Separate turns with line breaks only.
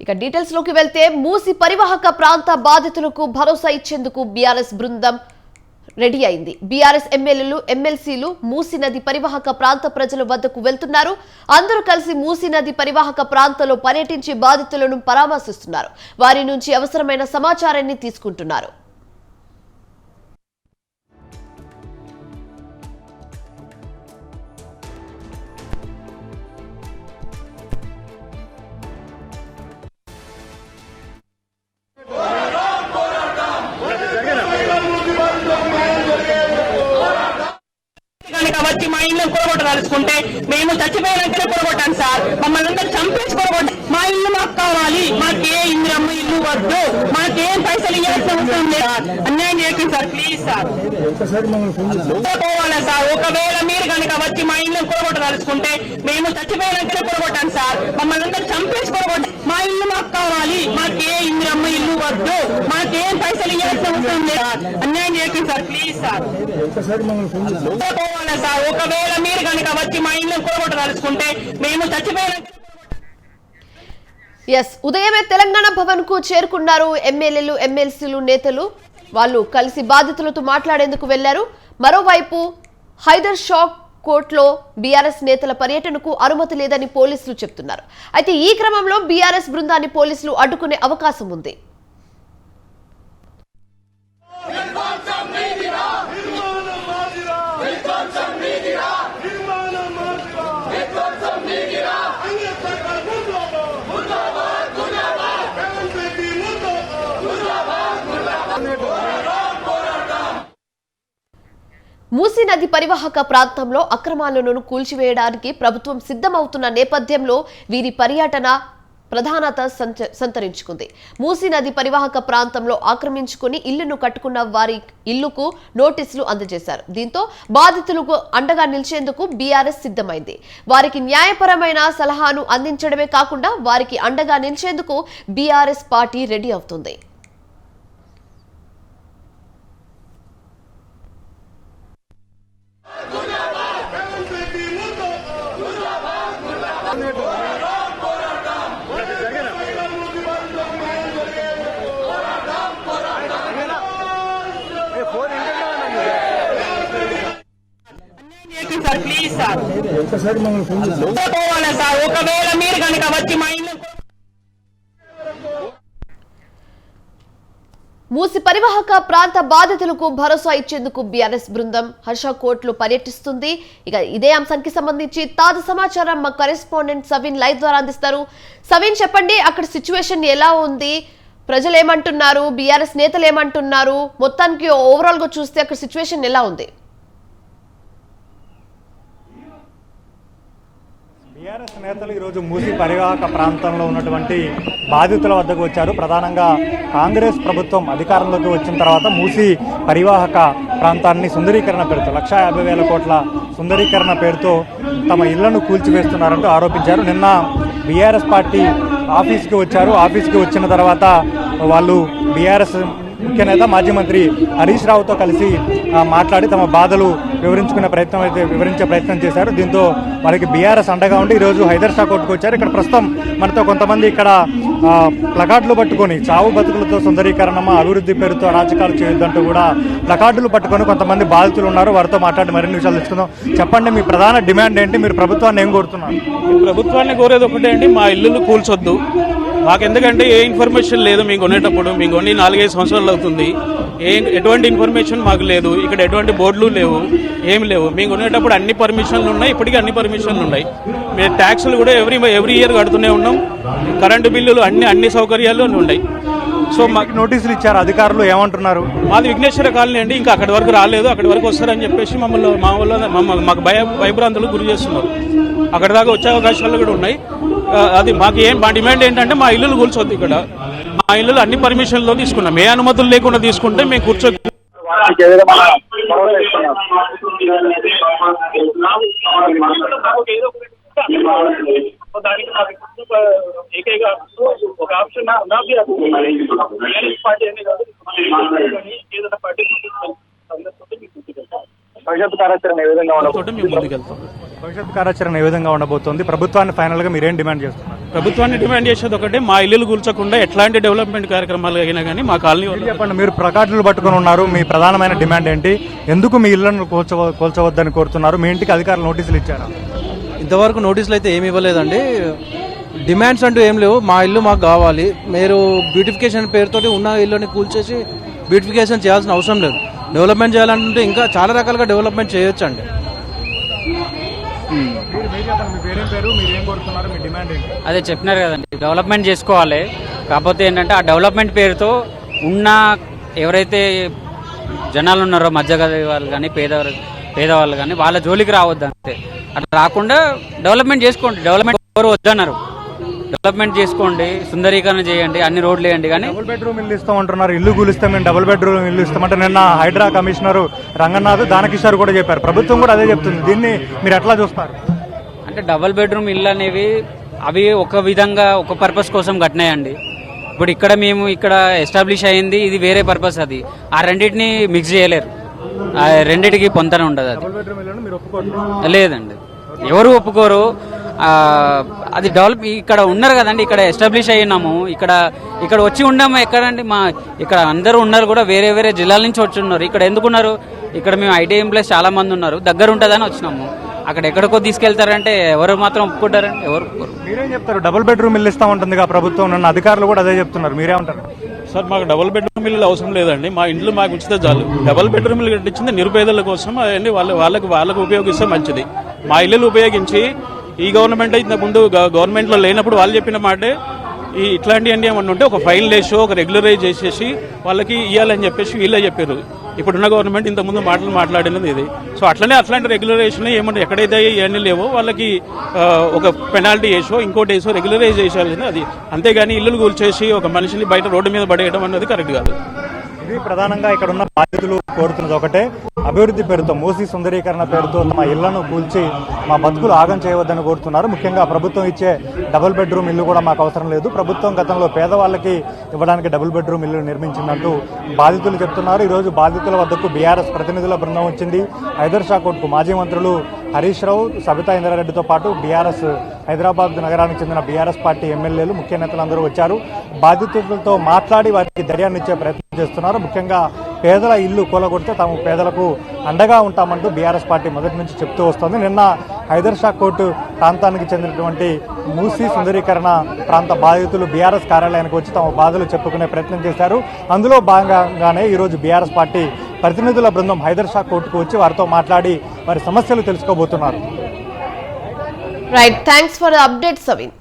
ఇక డీటెయిల్స్ లోకి వెళ్తే మూసి పరివాహక ప్రాంత బాధితులకు భరోసా ఇచ్చేందుకు బీఆర్ఎస్ బృందం రెడీ అయింది. బీఆర్ఎస్ ఎమ్మెల్యేలు ఎమ్మెల్సీలు మూసి నది పరివాహక ప్రాంత ప్రజల వద్దకు వెళ్తున్నారు. అందరూ కలిసి మూసి నది పరివాహక ప్రాంతంలో పర్యటించి బాధితులను పరామర్శిస్తున్నారు. వారి నుంచి అవసరమైన సమాచారాన్ని తీసుకుంటున్నారు.
వచ్చి మా ఇల్లు కొరగొట్టదలుచుకుంటే మేము చచ్చిపోయినాకనే కొరగొట్టాను సార్. మమ్మల్ని అందరూ చంపేసి కొరగొట్టాం. మా ఇల్లు మాకు కావాలి. మాకే ఇందిరమ్మ ఇల్లు వద్దు. మాకేం పైసలు ఇవ్వాల్సిన అవసరం లేదు. అన్యాయం చేయకండి సార్, ప్లీజ్ సార్. పోవాలా సార్? ఒకవేళ మీరు కనుక వచ్చి మా ఇల్లు కొరగొట్టదలుచుకుంటే మేము చచ్చిపోయినాకనే కొరగొట్టాను సార్. మమ్మల్ని అందరూ చంపేసి కొరగొట్టాం. మా ఇల్లు మాకు కావాలి. మాకే ఇందిరమ్మ ఇల్లు వద్దు. మాకేం పైసలు ఇవ్వాల్సిన అవసరం లేదు. అన్యాయం చేయకండి సార్, ప్లీజ్ సార్. పోవాలా సార్? ఒకవేళ మీరు కనుక వచ్చి మా ఇల్లు కొరగొట్టదలుచుకుంటే మేము చచ్చిపోయినాక
ఉదయమే తెలంగాణ భవన్ కు చేరుకున్నారు ఎమ్మెల్యేలు ఎమ్మెల్సీలు నేతలు. వాళ్ళు కలిసి బాధితులతో మాట్లాడేందుకు వెళ్లారు. మరోవైపు హైదర్ షాక్ కోర్టులో బీఆర్ఎస్ నేతల పర్యటనకు అనుమతి లేదని పోలీసులు చెప్తున్నారు. అయితే ఈ క్రమంలో బీఆర్ఎస్ బృందాన్ని పోలీసులు అడ్డుకునే అవకాశం ఉంది. మూసీ నది పరివాహక ప్రాంతంలో అక్రమాలను కూల్చివేయడానికి ప్రభుత్వం సిద్ధమవుతున్న నేపథ్యంలో వీరి పర్యటన ప్రధానత సంతరించుకుంది. మూసీ నది పరివాహక ప్రాంతంలో ఆక్రమించుకుని ఇళ్లను కట్టుకున్న వారి ఇళ్లకు నోటీసులు అందజేశారు. దీంతో బాధితులకు అండగా నిలిచేందుకు బీఆర్ఎస్ సిద్ధమైంది. వారికి న్యాయపరమైన సలహాను అందించడమే కాకుండా వారికి అండగా నిలిచేందుకు బీఆర్ఎస్ పార్టీ రెడీ అవుతుంది.
Please sir. పోవాలా సార్? ఒకవేళ మీరు కనుక వచ్చి మా ఇల్లు
మూసి పరివాహక ప్రాంత బాధితులకు భరోసా ఇచ్చేందుకు బీఆర్ఎస్ బృందం హర్ష కోర్టులో పర్యటిస్తుంది. ఇక ఇదే అంశానికి సంబంధించి తాజా సమాచారం మా కరెస్పాండెంట్ సవిన్ లైవ్ ద్వారా అందిస్తారు. సవిన్, చెప్పండి, అక్కడ సిచ్యువేషన్ ఎలా ఉంది? ప్రజలు ఏమంటున్నారు? బీఆర్ఎస్ నేతలు ఏమంటున్నారు? మొత్తానికి ఓవరాల్ గా చూస్తే అక్కడ సిచ్యువేషన్ ఎలా ఉంది?
బీఆర్ఎస్ నేతలు ఈరోజు మూసీ పరివాహక ప్రాంతంలో ఉన్నటువంటి బాధితుల వద్దకు వచ్చారు. ప్రధానంగా కాంగ్రెస్ ప్రభుత్వం అధికారంలోకి వచ్చిన తర్వాత మూసీ పరివాహక ప్రాంతాన్ని సుందరీకరణ పేరుతో 1,50,000 కోట్ల సుందరీకరణ పేరుతో తమ ఇళ్లను కూల్చివేస్తున్నారంటూ ఆరోపించారు. నిన్న బీఆర్ఎస్ పార్టీ ఆఫీస్కి వచ్చారు. ఆఫీస్కి వచ్చిన తర్వాత వాళ్ళు బీఆర్ఎస్ ముఖ్య నేత మాజీ మంత్రి హరీష్ రావుతో కలిసి మాట్లాడి తమ బాధలు వివరించే ప్రయత్నం చేశారు. దీంతో వాళ్ళకి బీఆర్ఎస్ అండగా ఉండి ఈరోజు హైదర్ షా కోర్టుకు వచ్చారు. ఇక్కడ ప్రస్తుతం మనతో కొంతమంది ఇక్కడ ప్లకార్డులు పట్టుకొని చావు బతుకులతో సుందరీకరణమా, అభివృద్ధి పేరుతో అరాచకాలు చేయొద్దంటూ కూడా ప్లకార్డులు పట్టుకొని కొంతమంది బాధితులు ఉన్నారు. వారితో మాట్లాడి మరిన్ని విషయాలు తెలుసుకుందాం. చెప్పండి, మీ ప్రధాన డిమాండ్ ఏంటి? మీరు ప్రభుత్వాన్ని ఏం కోరుతున్నారు?
ప్రభుత్వాన్ని కోరేది ఒకటే అండి, మా ఇల్లును కూల్చొద్దు. మాకెందుకంటే ఏ ఇన్ఫర్మేషన్ లేదు. మేము కొనేటప్పుడు మేము కొన్ని 4-5 సంవత్సరాలు అవుతుంది. ఎటువంటి ఇన్ఫర్మేషన్ మాకు లేదు. ఇక్కడ ఎటువంటి బోర్డులు లేవు, ఏమి లేవు. మేము కొనేటప్పుడు అన్ని పర్మిషన్లు ఉన్నాయి. ఇప్పటికీ అన్ని పర్మిషన్లు ఉన్నాయి. మేము ట్యాక్సులు కూడా ఎవ్రీ ఇయర్ కడుతూనే ఉన్నాం. కరెంటు బిల్లులు అన్ని సౌకర్యాలు ఉన్నాయి.
సో మాకు నోటీసులు ఇచ్చారు అధికారులు, ఏమంటున్నారు?
మాది విఘ్నేశ్వర కాలనీ అండి, ఇంకా అక్కడి వరకు రాలేదు. అక్కడి వరకు వస్తారని చెప్పేసి మాకు భయభ్రాంతులు గురి చేస్తున్నారు. అక్కడి దాకా వచ్చే అవకాశాలు కూడా ఉన్నాయి. అది మా డిమాండ్ ఏంటంటే మా ఇల్లులు కూల్చొద్దు. ఇక్కడ మా ఇల్లులు అన్ని పర్మిషన్లో తీసుకున్నాం. ఏ అనుమతులు లేకుండా తీసుకుంటే మేము కూర్చో ఒక ఆప్షన్
భవిష్యత్తు కార్యాచరణ ఏ విధంగా
మేము ముందుకెళ్తాం.
భవిష్యత్ కార్యాచరణ ఏ విధంగా ఉండబోతోంది? ప్రభుత్వాన్ని ఫైనల్గా మీరేం డిమాండ్ చేస్తున్నారు?
ప్రభుత్వాన్ని డిమాండ్ చేసేది ఒకటే, మా ఇల్లులు కూల్చకుండా ఎట్లాంటి డెవలప్మెంట్ కార్యక్రమాలు అయినా కానీ మా కాలనీ వాళ్ళు
చెప్పండి, మీరు ప్లకార్డులు పట్టుకొని ఉన్నారు, మీ ప్రధానమైన డిమాండ్ ఏంటి? ఎందుకు మీ ఇళ్లను కూల్చవద్దని కోరుతున్నారు? మీ ఇంటికి అధికారులు నోటీసులు ఇచ్చారా?
ఇంతవరకు నోటీసులు అయితే ఏమి ఇవ్వలేదండి. డిమాండ్స్ అంటూ ఏం లేవు. మా ఇల్లు మాకు కావాలి. మీరు బ్యూటిఫికేషన్ పేరుతోటి ఉన్న ఇల్లుని కూల్చేసి బ్యూటిఫికేషన్ చేయాల్సిన అవసరం లేదు. డెవలప్మెంట్ చేయాలంటే ఇంకా చాలా రకాలుగా డెవలప్మెంట్ చేయొచ్చు అండి.
అదే చెప్పినారు కదండి, డెవలప్మెంట్ చేసుకోవాలి. కాకపోతే ఏంటంటే ఆ డెవలప్మెంట్ పేరుతో ఉన్న ఎవరైతే జనాలు ఉన్నారో మధ్యగది వాళ్ళు కానీ పేదవాళ్ళు కానీ వాళ్ళ జోలికి రావద్దు అంతే. అట్లా రాకుండా డెవలప్మెంట్ చేసుకోండి. డెవలప్మెంట్ ఎవరు వద్దన్నారు, డెవలప్మెంట్ చేసుకోండి, సుందరీకరణ చేయండి, అన్ని రోడ్లు వేయండి. కానీ
డబుల్ బెడ్రూమ్ ఇల్లు ఇస్తామంటున్నారు, ఇల్లు కూలిస్తే మేము డబుల్ బెడ్రూమ్ ఇల్లు ఇస్తామంటే నిన్న హైడ్రా కమిషనర్ రంగనాథ్ దానకిషోర్ కూడా చెప్పారు. ప్రభుత్వం కూడా అదే చెప్తుంది. దీన్ని మీరు ఎట్లా చూస్తారు?
అంటే డబుల్ బెడ్రూమ్ ఇల్లు అనేవి అవి ఒక విధంగా ఒక పర్పస్ కోసం కట్టినాయండి. ఇప్పుడు ఇక్కడ మేము ఇక్కడ ఎస్టాబ్లిష్ అయ్యింది, ఇది వేరే పర్పస్. అది ఆ రెండింటిని మిక్స్ చేయలేరు, ఆ రెండింటికి పొంతన ఉండదు. అది లేదండి, ఎవరు ఒప్పుకోరు. అది డెవలప్ ఇక్కడ ఉన్నారు కదండి, ఇక్కడ ఎస్టాబ్లిష్ అయినాము, ఇక్కడ వచ్చి ఉన్నాము. ఎక్కడండి ఇక్కడ అందరూ ఉన్నారు కూడా వేరే వేరే జిల్లాల నుంచి వచ్చి ఉన్నారు. ఇక్కడ ఎందుకున్నారు? ఇక్కడ మేము ఐటీ ఎంప్లాయీస్ చాలా మంది ఉన్నారు, దగ్గర ఉంటుందని వచ్చినాము. అక్కడ ఎక్కడికో తీసుకెళ్తారంటే ఎవరు మాత్రం ఒప్పుకుంటారండి? ఎవరు ఒప్పుకోరు.
మీరేం చెప్తారు? డబుల్ బెడ్రూమ్ ఇల్లు ఇస్తా ఉంటుందిగా ప్రభుత్వం, నన్ను అధికారులు కూడా అదే చెప్తున్నారు, మీరేమంటారు?
సార్, మాకు డబుల్ బెడ్రూమ్ ఇల్లు అవసరం లేదండి. మా ఇంట్లో మాకు ఉచితే చాలు. డబుల్ బెడ్రూమ్ ఇల్లు కట్టించింది నిరుపేదల కోసం, అవన్నీ వాళ్ళకు ఉపయోగిస్తే మంచిది. మా ఇల్లులు ఉపయోగించి ఈ గవర్నమెంట్ ఇంత ముందు గవర్నమెంట్లో లేనప్పుడు వాళ్ళు చెప్పిన మాటే ఇట్లాంటివన్నీ ఏమన్నా ఉంటే ఒక ఫైల్ వేసి ఒక రెగ్యులరైజ్ చేసేసి వాళ్ళకి ఇవ్వాలని చెప్పేసి వీళ్ళే చెప్పారు. ఇప్పుడున్న గవర్నమెంట్ ఇంత ముందు మాట్లాడినది ఇది. సో అట్లాంటి రెగ్యులరైజేషన్ ఏమంటే ఎక్కడైతే ఇవన్నీ లేవో వాళ్ళకి ఒక పెనాల్టీ వేసో ఇంకోటి వేసో రెగ్యులరైజ్ చేసేయాల్సింది అది. అంతేగాని ఇల్లులు కూల్చేసి ఒక మనిషిని బయట రోడ్డు మీద పడేయడం అనేది కరెక్ట్ కాదు.
ఇది ప్రధానంగా ఇక్కడ ఉన్న బాధితులు కోరుతున్నది ఒకటే, అభివృద్ధి పేరుతో, మూసీ సుందరీకరణ పేరుతో మా ఇళ్లను కూల్చి మా బతుకులు ఆగం చేయవద్దని కోరుతున్నారు. ముఖ్యంగా ప్రభుత్వం ఇచ్చే డబుల్ బెడ్రూమ్ ఇల్లు కూడా మాకు అవసరం లేదు. ప్రభుత్వం గతంలో పేదవాళ్ళకి ఇవ్వడానికి డబుల్ బెడ్రూమ్ ఇల్లు నిర్మించిందంటూ బాధితులు చెప్తున్నారు. ఈరోజు బాధితుల వద్దకు బీఆర్ఎస్ ప్రతినిధుల బృందం వచ్చింది. హైదర్షా కోర్టుకు మాజీ మంత్రులు హరీష్ రావు, సబితా ఇంద్రారెడ్డితో పాటు బీఆర్ఎస్ హైదరాబాద్ నగరానికి చెందిన బీఆర్ఎస్ పార్టీ ఎమ్మెల్యేలు, ముఖ్య నేతలందరూ వచ్చారు. బాధితులతో మాట్లాడి వారికి ధైర్యాన్ని ఇచ్చే ప్రయత్నం చేస్తున్నారు. ముఖ్యంగా పేదల ఇల్లు కూలగొడితే తాము పేదలకు అండగా ఉంటామంటూ బీఆర్ఎస్ పార్టీ మొదటి నుంచి చెప్తూ వస్తోంది. నిన్న హైదర్షా కోర్టు ప్రాంతానికి చెందినటువంటి మూసీ సుందరీకరణ ప్రాంత బాధితులు బీఆర్ఎస్ కార్యాలయానికి వచ్చి తమ బాధలు చెప్పుకునే ప్రయత్నం చేశారు. అందులో భాగంగానే ఈరోజు బీఆర్ఎస్ పార్టీ ప్రతినిధుల బృందం హైదర్షా కోర్టుకు వచ్చి వారితో మాట్లాడి వారి సమస్యలు తెలుసుకోబోతున్నారు.
Right, thanks for the update సవిన్.